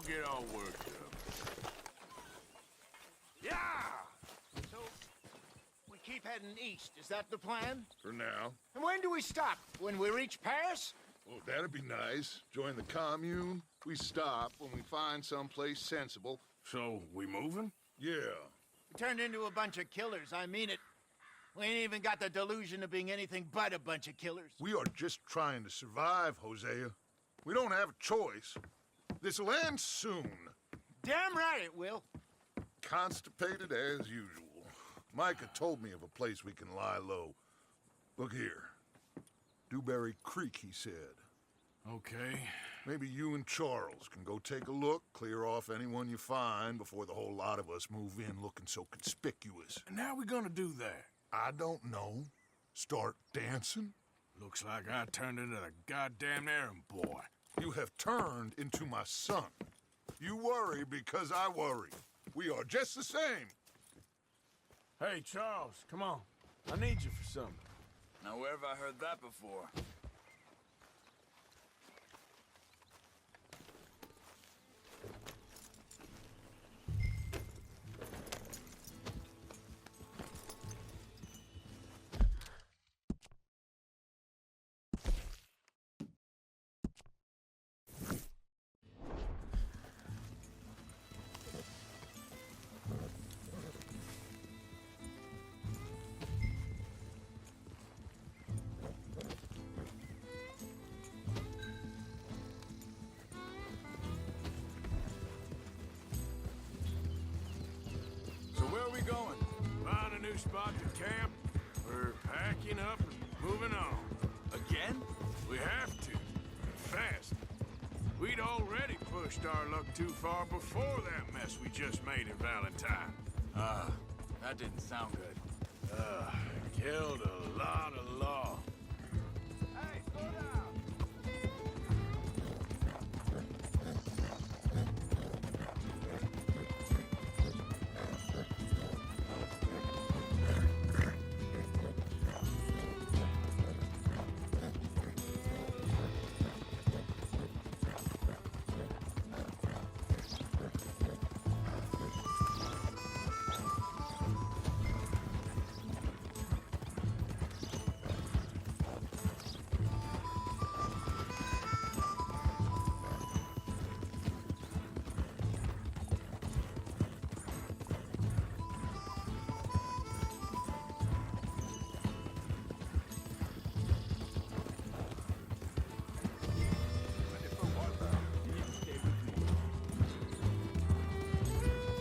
don't get all worked up. Yeah! So, we keep heading east, is that the plan? For now. And when do we stop? When we reach Paris? Oh, that'd be nice. Join the commune. We stop when we find someplace sensible. So, we moving? Yeah. We turned into a bunch of killers, I mean it. We ain't even got the delusion of being anything but a bunch of killers. We are just trying to survive, Hosea. We don't have a choice. This'll end soon. Damn right it will. Constipated as usual. Micah told me of a place we can lie low. Look here. Dewberry Creek, he said. Okay. Maybe you and Charles can go take a look, clear off anyone you find before the whole lot of us move in looking so conspicuous. And how we gonna do that? I don't know. Start dancing? Looks like I turned into the goddamn errand boy. You have turned into my son. You worry because I worry. We are just the same. Hey, Charles, come on. I need you for something. Now, where have I heard that before? So where are we going? Find a new spot to camp. We're packing up and moving on. Again? We have to. Fast. We'd already pushed our luck too far before that mess we just made in Valentine. That didn't sound good. Killed a lot of law. Hey, slow down!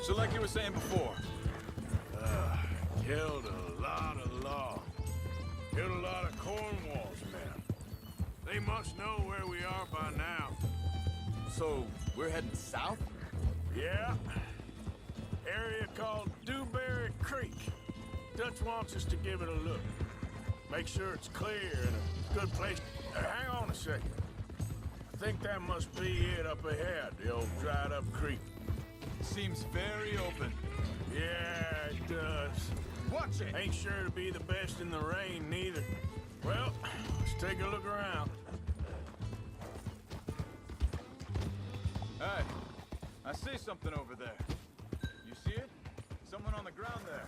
So like you were saying before, Killed a lot of law. Killed a lot of Cornwall's men. They must know where we are by now. so we're heading south? Yeah. Area called Dewberry Creek. Dutch wants us to give it a look. Make sure it's clear and a good place. Hang on a second. I think that must be it up ahead, the old dried up creek. Seems very open. Yeah, it does. Watch it! Ain't sure to be the best in the rain, neither. Well, let's take a look around. Hey, I see something over there. You see it? Someone on the ground there.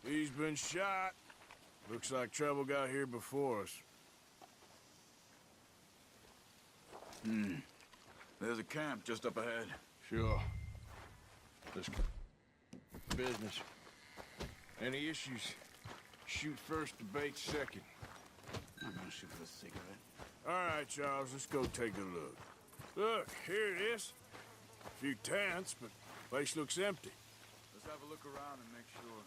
He's been shot. Looks like trouble got here before us. There's a camp just up ahead. Sure. This business. Any issues? Shoot first, debate second. I'm gonna shoot for a cigarette. All right, Charles, let's go take a look. Look, here it is. A few tents, but place looks empty. Let's have a look around and make sure.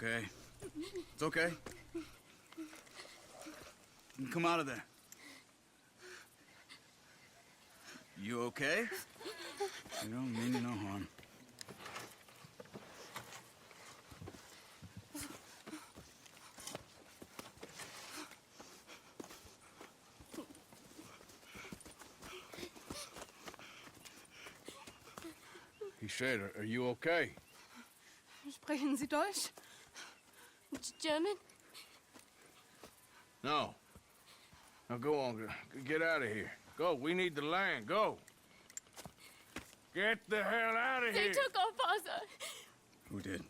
okay. It's okay. Come out of there. You okay? You don't mean you no harm. He said, are you okay? Sprechen Sie Deutsch? German? No. Now go on, get out of here. Go, we need the land, go. Get the hell out of They here. took our father. Who did?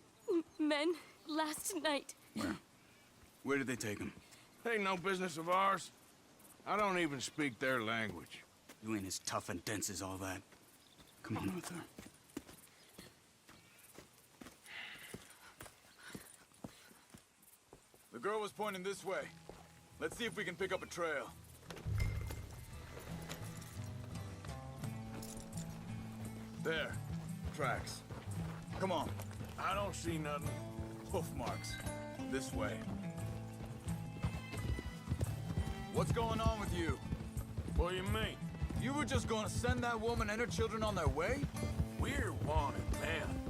Men, last night. Where? Where did they take him? Ain't no business of ours. I don't even speak their language. You ain't as tough and dense as all that. Come on, Arthur. The girl was pointing this way. Let's see if we can pick up a trail. There. Tracks. Come on. I don't see nothing. Hoof marks. This way. What's going on with you? What do you mean? You were just going to send that woman and her children on their way? We're wanted, man.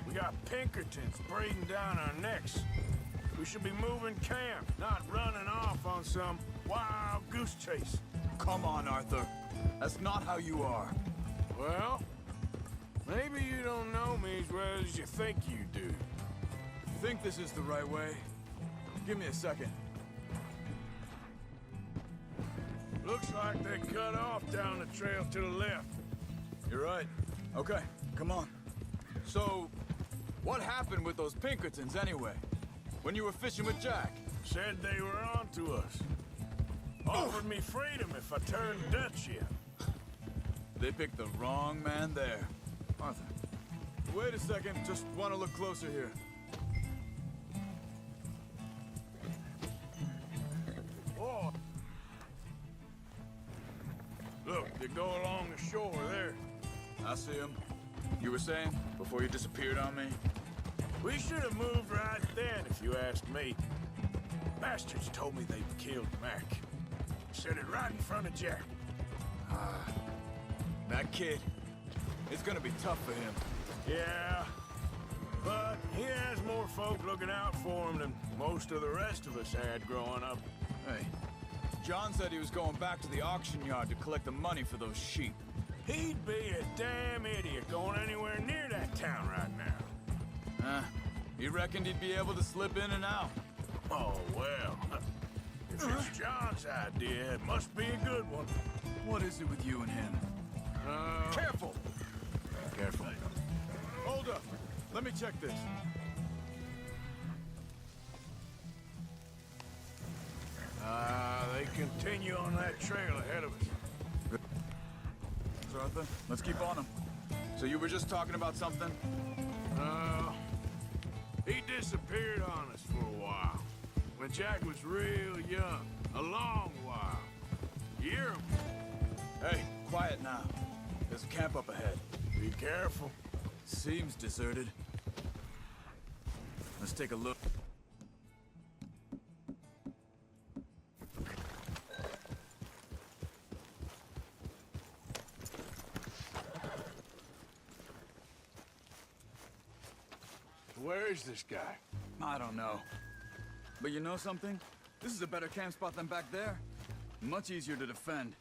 We got Pinkertons breathing down our necks. We should be moving camp, not running off on some wild goose chase. Come on, Arthur. That's not how you are. Well, maybe you don't know me as well as you think you do. You think this is the right way? Give me a second. Looks like they cut off down the trail to the left. You're right. Okay, come on. So, what happened with those Pinkertons anyway? When you were fishing with Jack? Said they were on to us. Offered me freedom if I turned Dutch in. They picked the wrong man there. Arthur. Wait a second, just want to look closer here. Oh. Look, they go along the shore there. I see him. You were saying, before you disappeared on me? We should have moved right then, if you ask me. Bastards told me they'd killed Mac. Said it right in front of Jack. That kid, it's gonna be tough for him. Yeah, but he has more folk looking out for him than most of the rest of us had growing up. Hey, John said he was going back to the auction yard to collect the money for those sheep. He'd be a damn idiot going anywhere near that town right now. He reckoned he'd be able to slip in and out. Oh, well. If it's John's idea, it must be a good one. What is it with you and him? Careful! Careful. Hold up. Let me check this. They continue on that trail ahead of us. So, Arthur, let's keep on him. So you were just talking about something? He disappeared on us for a while. When Jack was real young. A long while. You hear him? Hey, quiet now. There's a camp up ahead. Be careful. Seems deserted. Let's take a look. Where is this guy? I don't know. But you know something? This is a better camp spot than back there. Much easier to defend.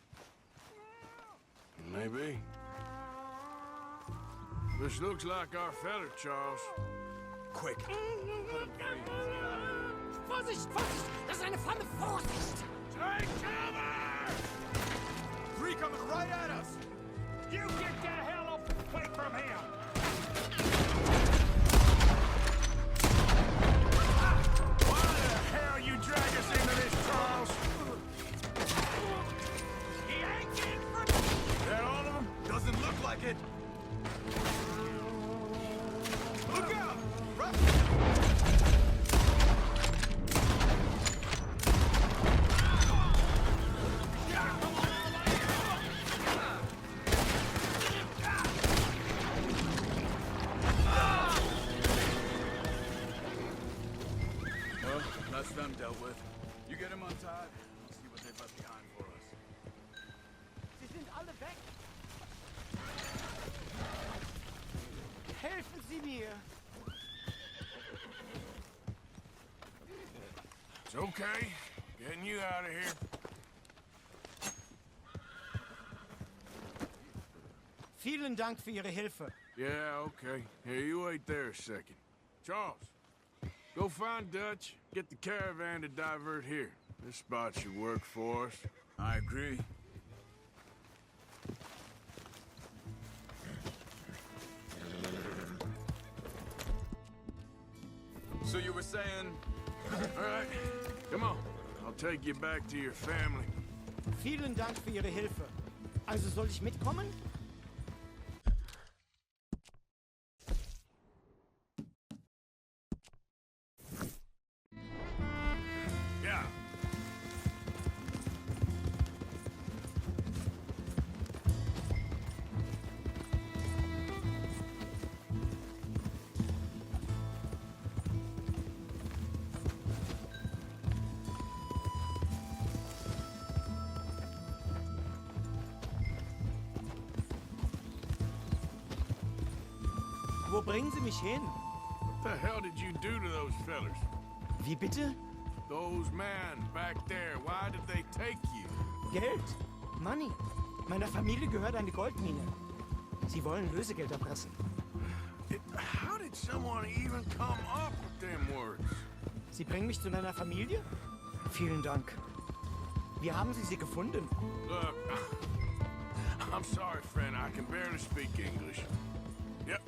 Maybe. This looks like our fella, Charles. Quick. Vorsicht, Vorsicht! Das ist eine Falle! Vorsicht! Take cover! Three coming right at us! You get the hell away from him! Why the hell you drag us into this, Charles? He ain't in for... Is that all of them? Doesn't look like it. Look out! okay. Getting you out of here. Vielen Dank für Ihre Hilfe. Yeah, okay. Here, you wait there a second. Charles, go find Dutch. Get the caravan to divert here. This spot should work for us. I agree. So you were saying... All right, come on. I'll take you back to your family. Vielen Dank für Ihre Hilfe. Also soll ich mitkommen? Yeah. Wo bringen Sie mich hin? What the hell did you do to those fellers? Wie bitte? Those men back there, why did they take you? Geld. Money. Meiner Familie gehört eine Goldmine. Sie wollen Lösegeld erpressen. How did someone even come up with them words? Sie bringen mich zu deiner Familie? Vielen Dank. Wie haben Sie gefunden? Look, I'm sorry, friend. I can barely speak English. Yep.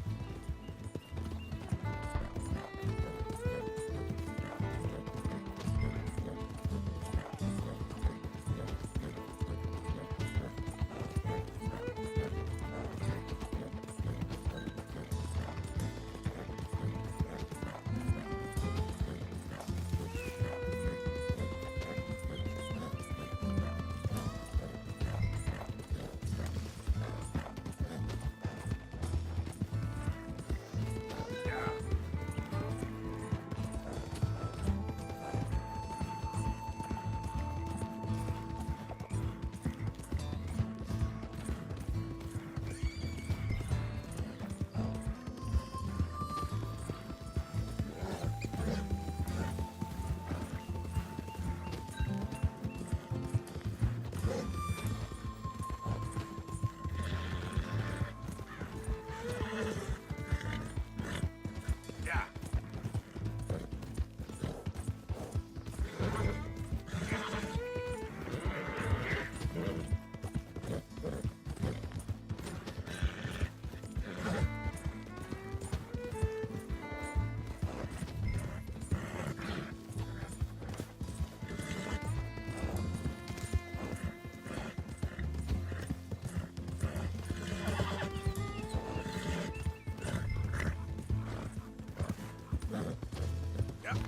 Yeah. Yep.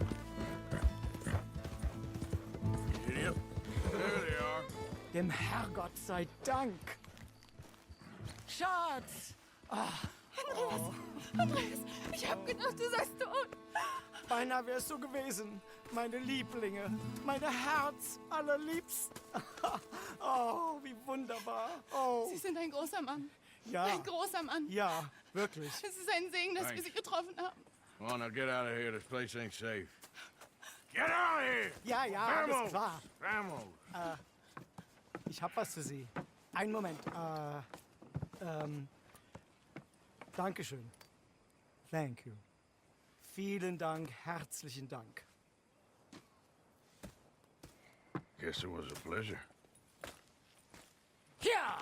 Idiot. There they are. Dem Herrgott sei Dank. Schatz! Andreas, ich hab gedacht, du seist tot. Beinahe wär's so gewesen. Meine Lieblinge. Meine Herz allerliebsten. Oh, wie wunderbar. Oh, Sie sind ein großer Mann. ja. Ein großer Mann. Ja, wirklich. Es ist ein Segen, dass wir Thanks. Sie getroffen haben. Come on, now get out of here. This place ain't safe. Get out of here! Ja, ja, alles klar. Vamos! Ich hab was für Sie. Einen Moment. Dankeschön. Thank you. Vielen Dank, herzlichen Dank. Guess it was a pleasure. Ja!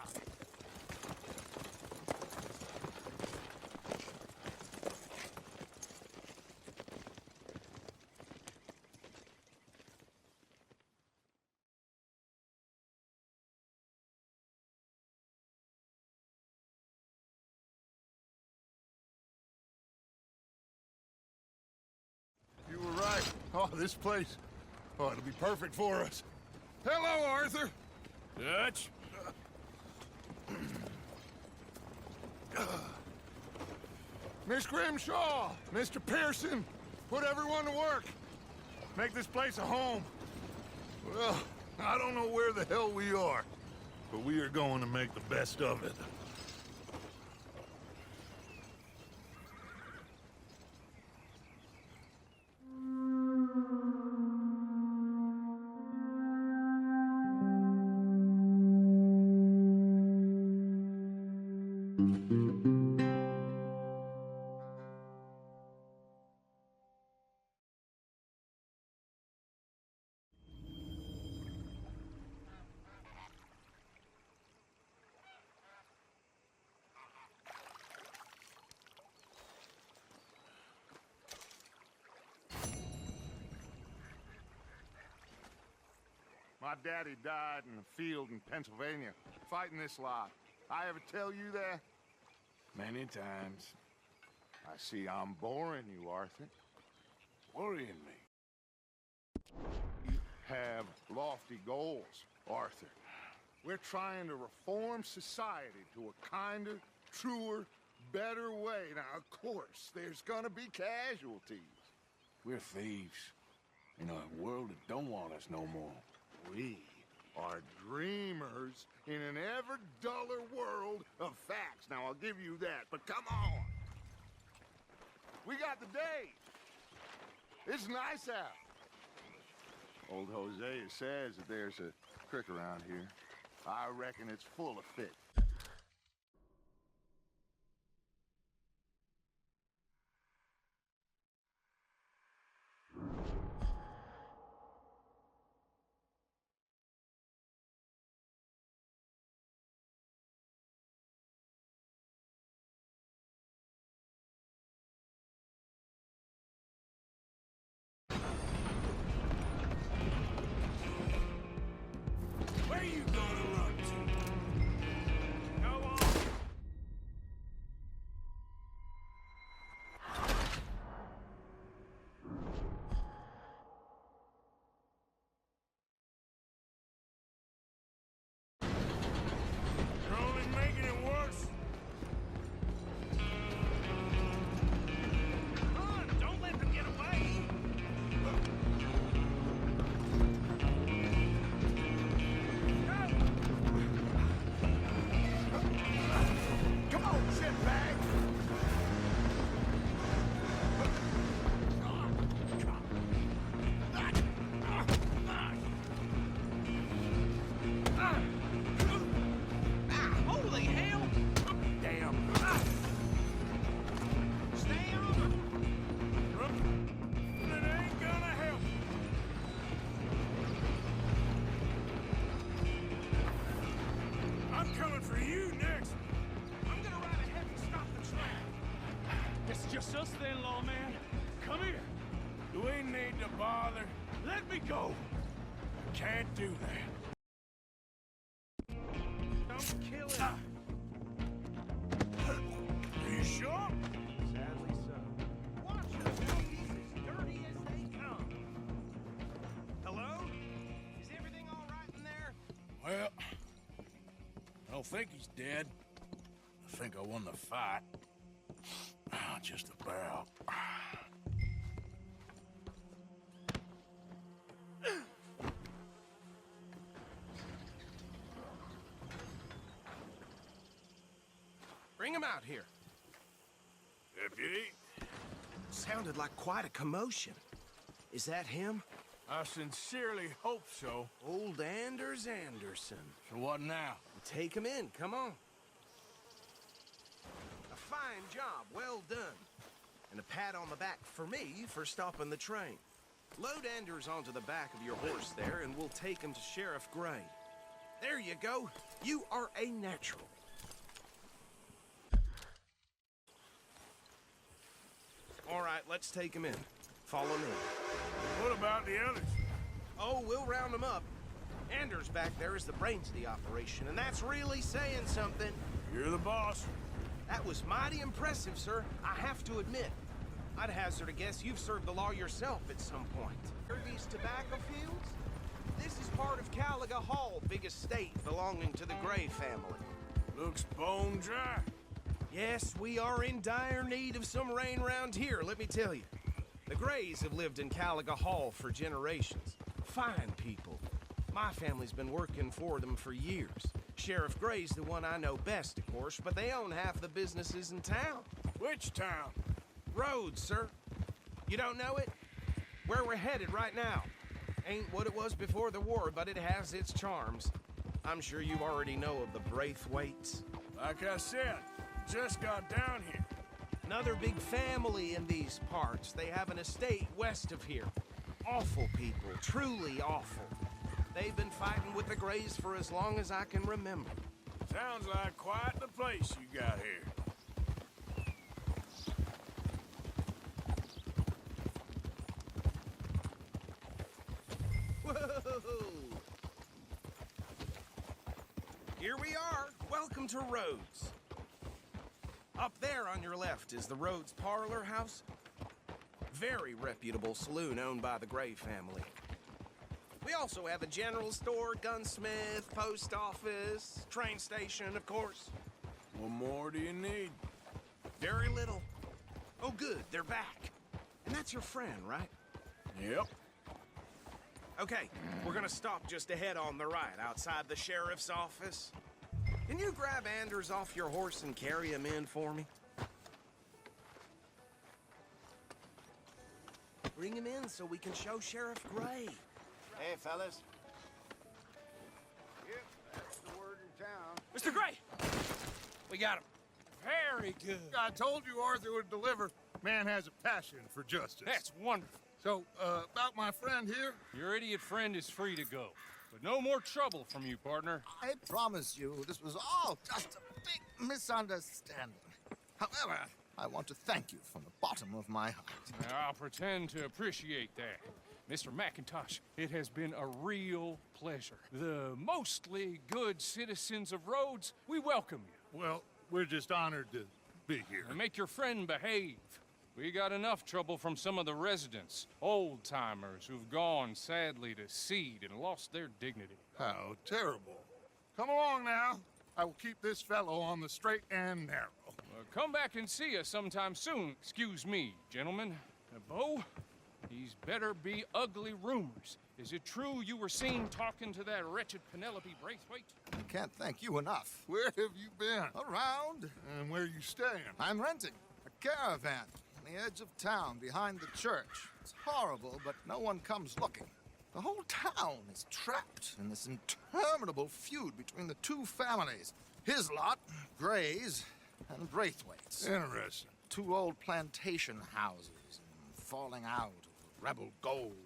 You were right. Oh, this place. Oh, it'll be perfect for us. Hello, Arthur. Dutch? Miss Grimshaw, Mr. Pearson, put everyone to work. Make this place a home. Well, I don't know where the hell we are, but we are going to make the best of it. My daddy died in a field in Pennsylvania, fighting this lot. I ever tell you that? Many times. I see I'm boring you, Arthur. Worrying me. You have lofty goals, Arthur. We're trying to reform society to a kinder, truer, better way. Now, of course, there's gonna be casualties. We're thieves. In a world that don't want us no more. We are dreamers in an ever duller world of facts. Now, I'll give you that, but come on. We got the day. It's nice out. Old Hosea says that there's a creek around here. I reckon it's full of fish. Where you gonna run to? Go on. You're only making it worse. Run! Don't let them get away! Come on, shitbag! Holy hell! Damn. Stay on! It ain't gonna help. I'm coming for you next. I'm gonna ride ahead and stop the train. It's just us then, lawman. Come here. Do we need to bother? Let me go. Can't do that. Don't kill it. Are you sure? Sadly so. Watch yourself. He's as dirty as they come. Hello? Is everything all right in there? Well, I don't think he's dead. I think I won the fight. Just about. Bring him out here. Deputy, Sounded like quite a commotion. Is that him? I sincerely hope so. Old Anders Anderson. So what now? Take him in, come on. A fine job, well done. And a pat on the back for me for stopping the train. Load Anders onto the back of your horse there, and we'll take him to Sheriff Gray. There you go. You are a natural. All right, let's take him in. Follow me. What about the others? Oh, we'll round them up. Anders back there is the brains of the operation, and that's really saying something. You're the boss. That was mighty impressive, sir. I have to admit. I'd hazard a guess you've served the law yourself at some point. Heard these tobacco fields? This is part of Caliga Hall, big estate belonging to the Gray family. Looks bone dry. Yes, we are in dire need of some rain round here, let me tell you. The Grays have lived in Caliga Hall for generations. Fine people. My family's been working for them for years. Sheriff Gray's the one I know best, of course, but they own half the businesses in town. Which town? Rhodes, sir. You don't know it? Where we're headed right now. Ain't what it was before the war, but it has its charms. I'm sure you already know of the Braithwaites. Like I said, just got down here. Another big family in these parts. They have an estate west of here. Awful people, truly awful. They've been fighting with the Grays for as long as I can remember. Sounds like quite the place you got here. Whoa! to Rhodes. Up there on your left is the Rhodes Parlor House. Very reputable saloon owned by the Gray family. We also have a general store, gunsmith, post office, train station, of course. What more do you need? Very little. Oh, good, they're back. And that's your friend, right? Yep. Okay, we're gonna stop just ahead on the right, outside the sheriff's office. Can you grab Anders off your horse and carry him in for me? Bring him in so we can show Sheriff Gray. Hey, fellas. Yep, that's the word in town. Mr. Gray! We got him. Very good. I told you Arthur would deliver. Man has a passion for justice. That's wonderful. So, about my friend here? Your idiot friend is free to go. But no more trouble from you, partner. I promise you, this was all just a big misunderstanding. However, I want to thank you from the bottom of my heart. I'll pretend to appreciate that. Mr. McIntosh, it has been a real pleasure. The mostly good citizens of Rhodes, we welcome you. Well, we're just honored to be here. And make your friend behave. We got enough trouble from some of the residents, old-timers who've gone, sadly, to seed and lost their dignity. How terrible. Come along now. I will keep this fellow on the straight and narrow. Come back and see us sometime soon. Excuse me, gentlemen. Bo, these better be ugly rumors. Is it true you were seen talking to that wretched Penelope Braithwaite? I can't thank you enough. Where have you been? Around, And where you staying? I'm renting a caravan on the edge of town behind the church. It's horrible, but no one comes looking. The whole town is trapped in this interminable feud between the two families. His lot, Gray's, and Braithwaite's. Interesting. Two old plantation houses and falling out over rebel gold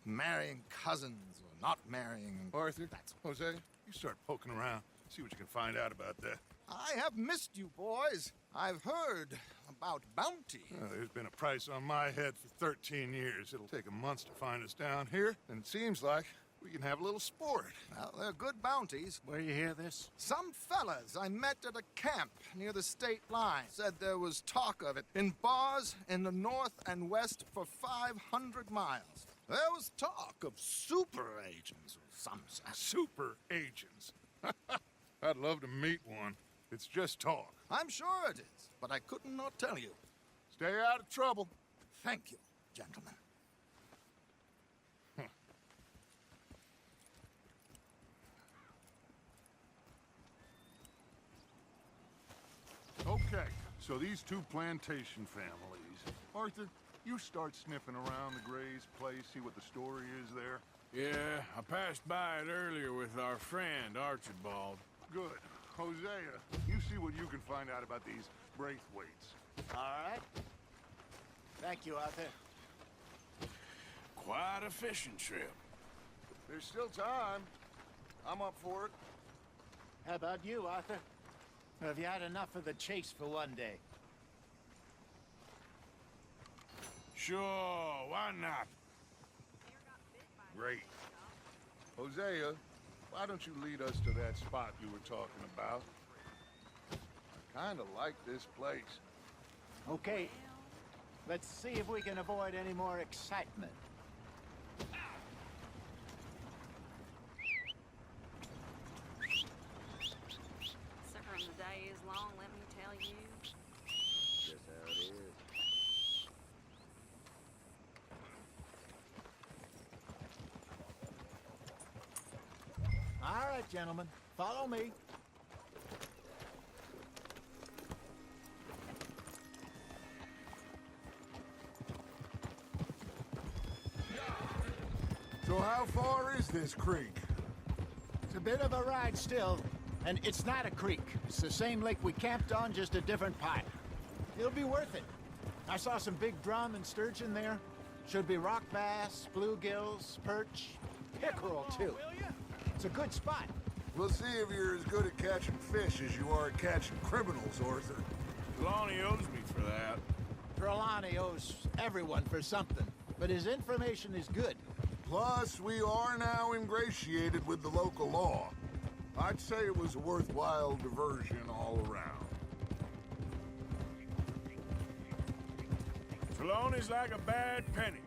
and marrying cousins or not marrying. Arthur, That's Jose, you start poking around. See what you can find out about that. I have missed you, boys. I've heard about bounty. There's been a price on my head for 13 years. It'll take a month to find us down here, and it seems like we can have a little sport. Well, they're good bounties. Where you hear this? Some fellas I met at a camp near the state line said there was talk of it in bars in the north and west for 500 miles. There was talk of super agents or some such. Super agents. I'd love to meet one. It's just talk. I'm sure it is, but I could not tell you. Stay out of trouble. Thank you, gentlemen. Okay, so these two plantation families. Arthur, you start sniffing around the Gray's place, see what the story is there. Yeah, I passed by it earlier with our friend, Archibald. Good. Hosea, you see what you can find out about these Braithwaites. All right. Thank you, Arthur. Quite a fishing trip. There's still time. I'm up for it. How about you, Arthur? Have you had enough of the chase for one day? Sure, why not? Great. Hosea, why don't you lead us to that spot you were talking about? I kind of like this place. Okay. Let's see if we can avoid any more excitement. Sucker, the day is long, let me tell you. Just how it is. All right, gentlemen. Follow me. So how far is this creek? It's a bit of a ride still, and it's not a creek. It's the same lake we camped on, just a different part. It'll be worth it. I saw some big drum and sturgeon there. Should be rock bass, bluegills, perch, pickerel too. It's a good spot. We'll see if you're as good at catching fish as you are at catching criminals, Arthur. Lonnie owes me for that. Trelawney owes everyone for something, but his information is good. Plus, we are now ingratiated with the local law. I'd say it was a worthwhile diversion all around. Trelawney's like a bad penny.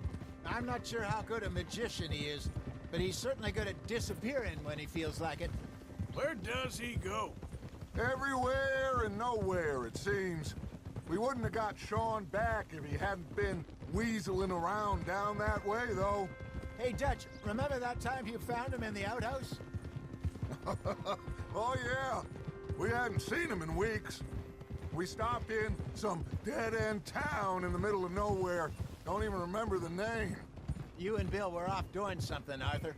I'm not sure how good a magician he is, but he's certainly good at disappearing when he feels like it. Where does he go? Everywhere and nowhere, it seems. We wouldn't have got Sean back if he hadn't been weaseling around down that way, though. Hey, Dutch, remember that time you found him in the outhouse? Oh, yeah. We hadn't seen him in weeks. We stopped in some dead-end town in the middle of nowhere. Don't even remember the name. You and Bill were off doing something, Arthur.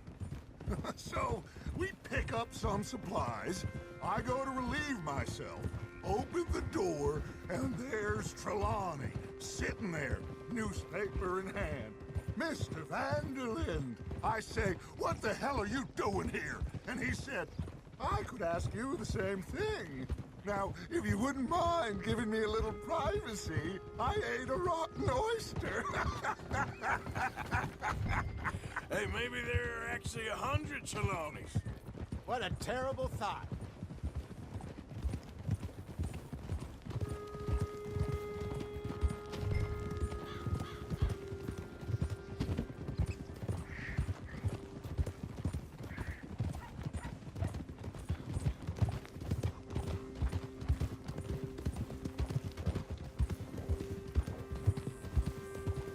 So, we pick up some supplies. I go to relieve myself, open the door, and there's Trelawney, sitting there, newspaper in hand. Mr. Vanderlyn. I say, what the hell are you doing here? And he said, I could ask you the same thing. Now, if you wouldn't mind giving me a little privacy, I ate a rotten oyster. Hey, maybe there are actually 100 Trelawneys. What a terrible thought.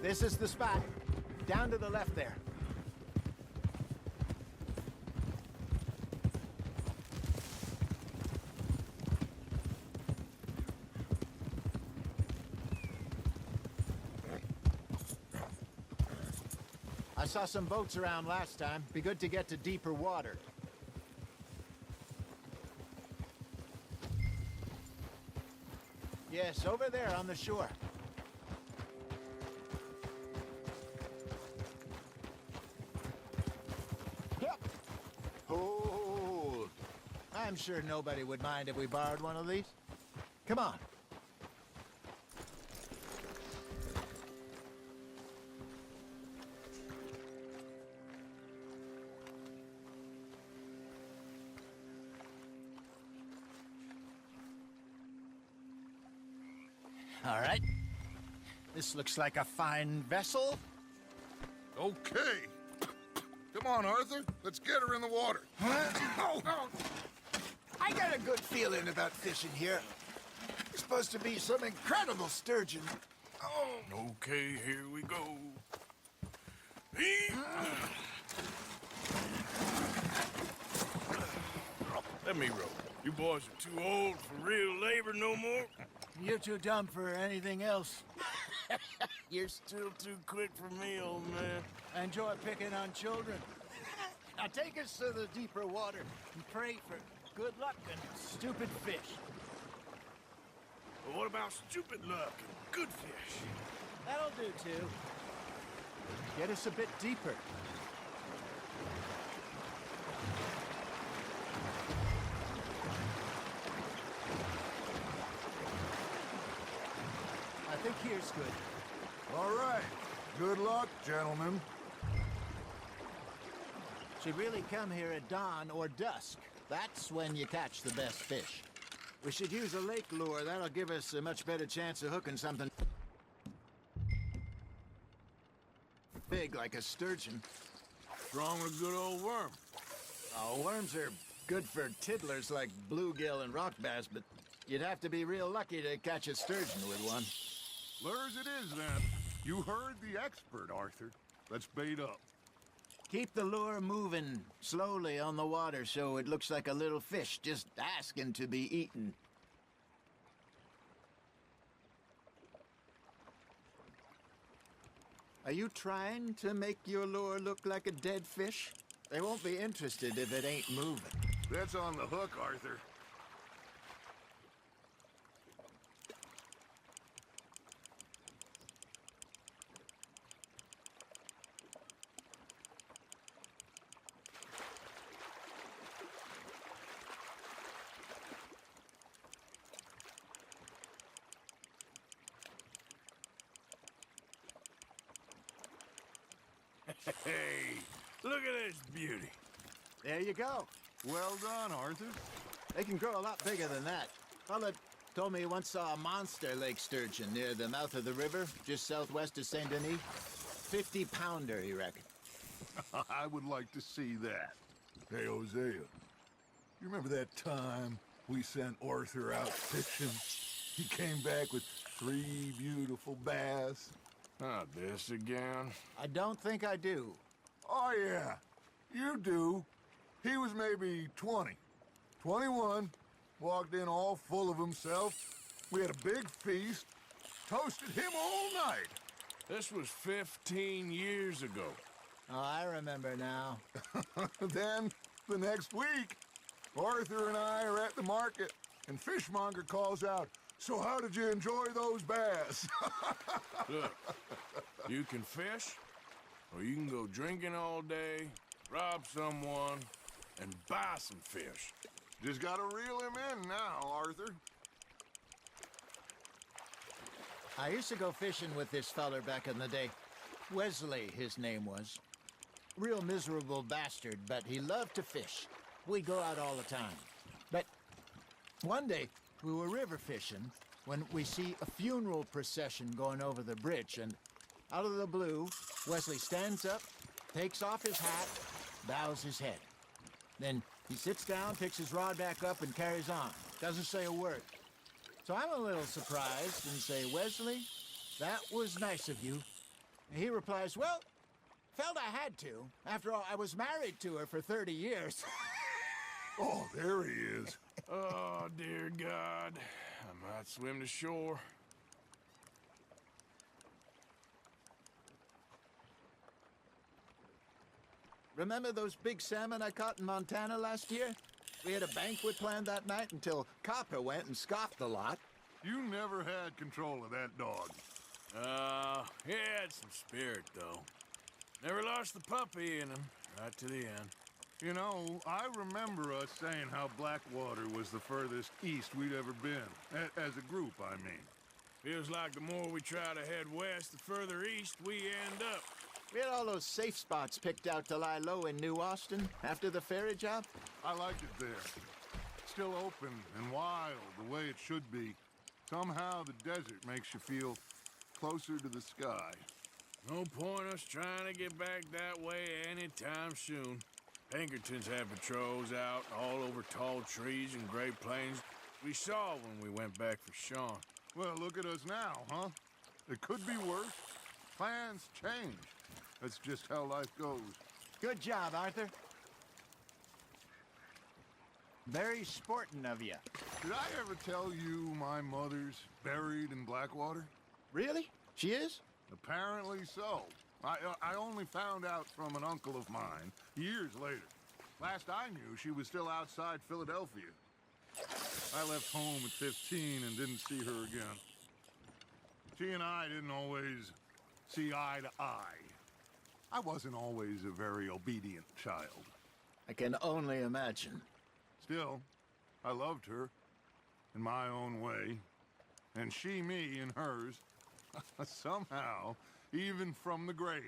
This is the spot. Down to the left there. I saw some boats around last time. Be good to get to deeper water. Yes, over there on the shore. Yep. Hold. I'm sure nobody would mind if we borrowed one of these. Come on. All right. This looks like a fine vessel. Okay. Come on, Arthur. Let's get her in the water. Oh. I got a good feeling about fishing here. It's supposed to be some incredible sturgeon. Oh. Okay, here we go. Let me row. You boys are too old for real labor no more. You're too dumb for anything else. You're still too quick for me, old man. I enjoy picking on children. Now take us to the deeper water and pray for good luck and stupid fish. But what about stupid luck and good fish? That'll do, too. Get us a bit deeper. I think here's good. All right. Good luck, gentlemen. Should really come here at dawn or dusk. That's when you catch the best fish. We should use a lake lure. That'll give us a much better chance of hooking something big like a sturgeon. Strong with a good old worm. Oh, worms are good for tiddlers like bluegill and rock bass, but you'd have to be real lucky to catch a sturgeon with one. Lures it is, then. You heard the expert, Arthur. Let's bait up. Keep the lure moving slowly on the water so it looks like a little fish just asking to be eaten. Are you trying to make your lure look like a dead fish? They won't be interested if it ain't moving. That's on the hook, Arthur. Hey, look at this beauty. There you go. Well done, Arthur. They can grow a lot bigger than that. Fella told me he once saw a monster lake sturgeon near the mouth of the river, just southwest of Saint Denis. 50-pounder, he reckoned. I would like to see that. Hey, Hosea, you remember that time we sent Arthur out fishing? He came back with 3 beautiful bass. Not this again. I don't think I do. Oh, yeah, you do. He was maybe 20, 21, walked in all full of himself. We had a big feast, toasted him all night. This was 15 years ago. Oh, I remember now. Then, the next week, Arthur and I are at the market, and Fishmonger calls out, "So how did you enjoy those bass?" Look, you can fish, or you can go drinking all day, rob someone, and buy some fish. Just gotta reel him in now, Arthur. I used to go fishing with this feller back in the day. Wesley, his name was. Real miserable bastard, but he loved to fish. We'd go out all the time. But one day, we were river fishing when we see a funeral procession going over the bridge, and out of the blue, Wesley stands up, takes off his hat, bows his head. Then he sits down, picks his rod back up, and carries on. Doesn't say a word. So I'm a little surprised and say, "Wesley, that was nice of you." And he replies, "Well, felt I had to. After all, I was married to her for 30 years. Oh, there he is. Oh, dear God. I might swim to shore. Remember those big salmon I caught in Montana last year? We had a banquet planned that night until Copper went and scoffed the lot. You never had control of that dog. He had some spirit, though. Never lost the puppy in him, right to the end. You know, I remember us saying how Blackwater was the furthest east we'd ever been. As a group, I mean. Feels like the more we try to head west, the further east we end up. We had all those safe spots picked out to lie low in New Austin after the ferry job. I liked it there. Still open and wild, the way it should be. Somehow the desert makes you feel closer to the sky. No point us trying to get back that way anytime soon. Pinkertons had patrols out all over tall trees and Great Plains. We saw when we went back for Sean. Well, look at us now, huh? It could be worse. Plans change. That's just how life goes. Good job, Arthur. Very sporting of you. Did I ever tell you my mother's buried in Blackwater? Really? She is? Apparently so. I only found out from an uncle of mine years later. Last I knew, she was still outside Philadelphia. I left home at 15 and didn't see her again. She and I didn't always see eye to eye. I wasn't always a very obedient child. I can only imagine. Still, I loved her in my own way, and she me in hers. Somehow, even from the grave,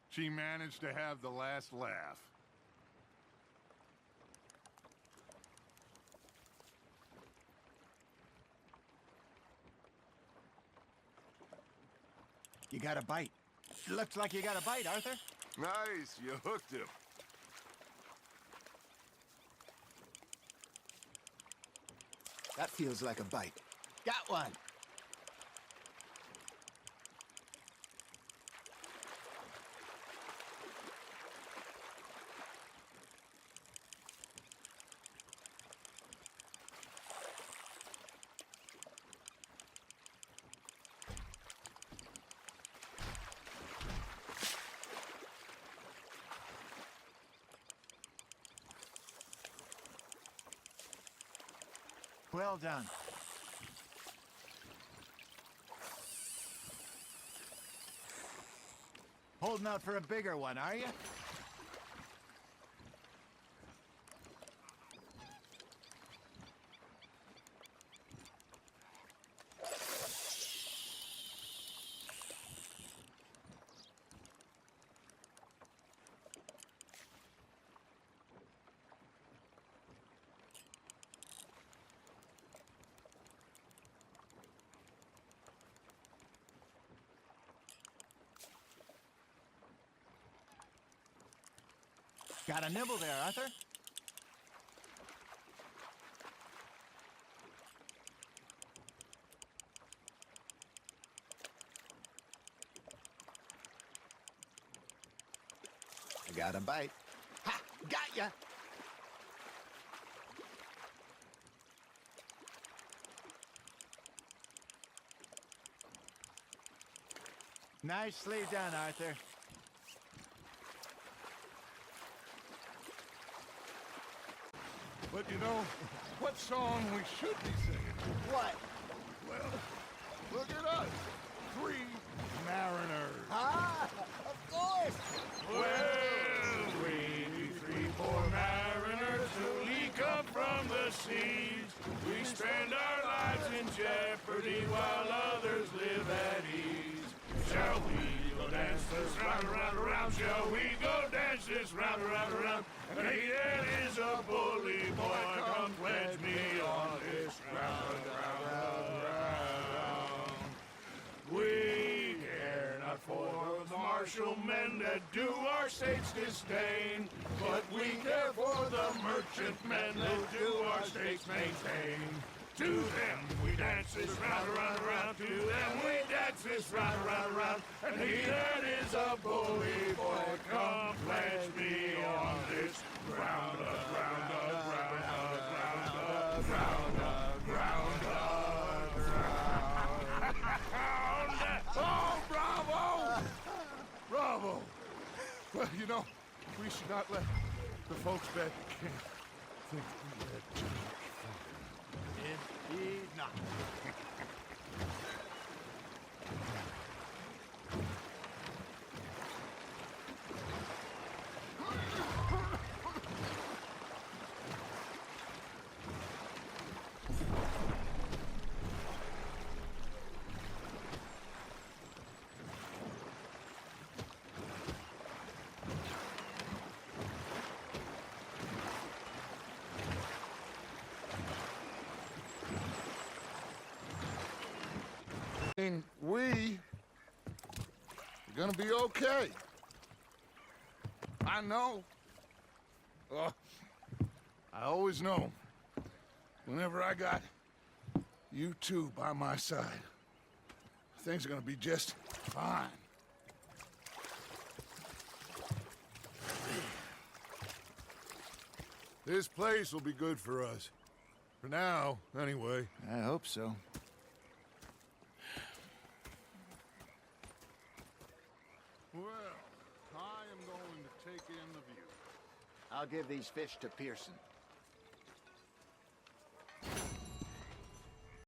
she managed to have the last laugh. You got a bite. Looks like you got a bite, Arthur. Nice, you hooked him. That feels like a bite. Got one. Well done. Holding out for a bigger one, are you? Got a nibble there, Arthur? I got a bite. Ha! Got ya! Nicely done, Arthur. But you know, what song we should be singing? What? Well, look at us. 3 mariners. Ah, of course! Well, we 3 poor mariners who leak up from the seas. We spend our lives in jeopardy while others live at ease. Shall we go dance this round, around, around? Shall we go dance this round, around, around? And he that is a bully boy, come pledge me on this round, round, round. We care not for the martial men that do our state's disdain, but we care for the merchant men that do our state's maintain. To them we dance this round, around, around. To them we dance this round, around, around. And he that is a bully boy, come pledge me on this ground up, ground up, ground up, ground up, ground up, ground up, ground up. Oh, bravo! Bravo! Well, you know, we should not let the folks back at camp think we had too much fun. Indeed not. We're gonna be okay. I know. I always know. Whenever I got you two by my side, things are gonna be just fine. This place will be good for us. For now, anyway. I hope so. Well, I am going to take in the view. I'll give these fish to Pearson.